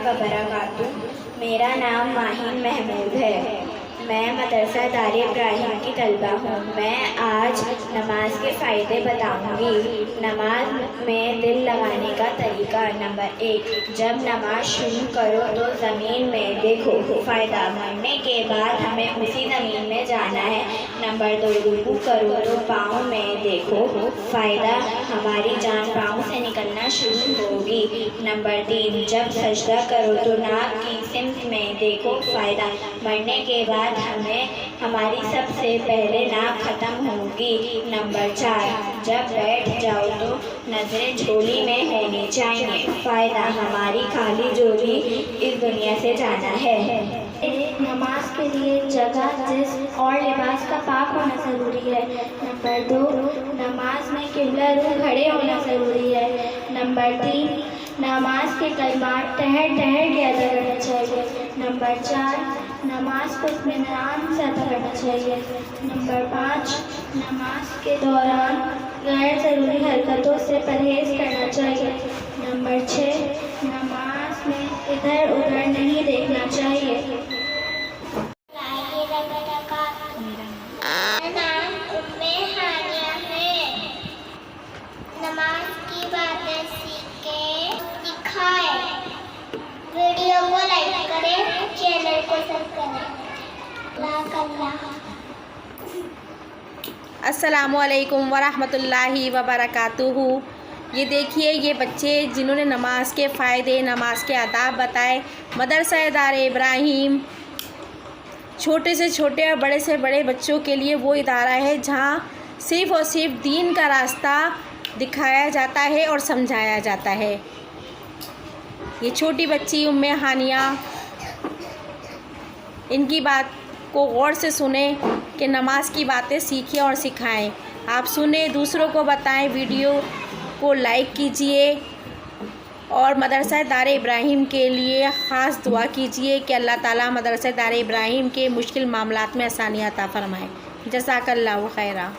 वबरकातुह। मेरा नाम माहिन महमूद है। मैं मदरसा दार इब्राहिम की तलबा हूँ। मैं आज नमाज के फ़ायदे बताऊँगी। नमाज में दिल लगाने का तरीका। नंबर 1, जब नमाज शुरू करो तो ज़मीन में देखो, फ़ायदा मरने के बाद हमें उसी ज़मीन में जाना है। नंबर 2, रुकू करो तो पाँव में देखो, फ़ायदा हमारी जान पाँव से निकलना शुरू होगी। नंबर 3, जब सजदा करो तो नाक की सिमत में देखो, फ़ायदा मरने के बाद हमें हमारी सबसे पहले नाक ख़त्म होगी। नंबर 4, जब बैठ जाओ तो नज़रें झोली में होनी चाहिए, फ़ायदा हमारी खाली झोली इस दुनिया से जाना है। नमाज के लिए जगह, जिस्म और लिबास का पाक होना ज़रूरी है। नंबर 2, नमाज में किबला रुख खड़े होना ज़रूरी है। नंबर 3, नमाज के कलमात ठहर ठहर के अदा करना चाहिए। नंबर 4, नमाज को इत्मीनान से अदा करना चाहिए। नंबर 5, नमाज के दौरान गैर ज़रूरी हरकतों से परहेज़ करना चाहिए। नंबर 6, नमाज में इधर उधर नहीं देखना चाहिए। मेरा नाम उम्मे हानिया है। नमाज की बातें सीखें, सिखाएं। वीडियो को लाइक करें, चैनल को सब्सक्राइब करें। अस्सलामुअलैकुम वरहमतुल्लाहि वबरकातुहू। ये देखिए, ये बच्चे जिन्होंने नमाज के फ़ायदे, नमाज के आदाब बताए। मदरसा दार इब्राहिम छोटे से छोटे और बड़े से बड़े बच्चों के लिए वो इदारा है जहाँ सिर्फ़ और सिर्फ दीन का रास्ता दिखाया जाता है और समझाया जाता है। ये छोटी बच्ची उम्मे हानिया, इनकी बात को गौर से सुने कि नमाज की बातें सीखें और सिखाएं। आप सुने, दूसरों को बताएं, वीडियो को लाइक कीजिए और मदरसा दार इब्राहिम के लिए ख़ास दुआ कीजिए कि अल्लाह ताला मदरसा दार इब्राहिम के मुश्किल मामलात में आसानियाँ अता फ़रमाए। जज़ाकल्लाहु खैरा।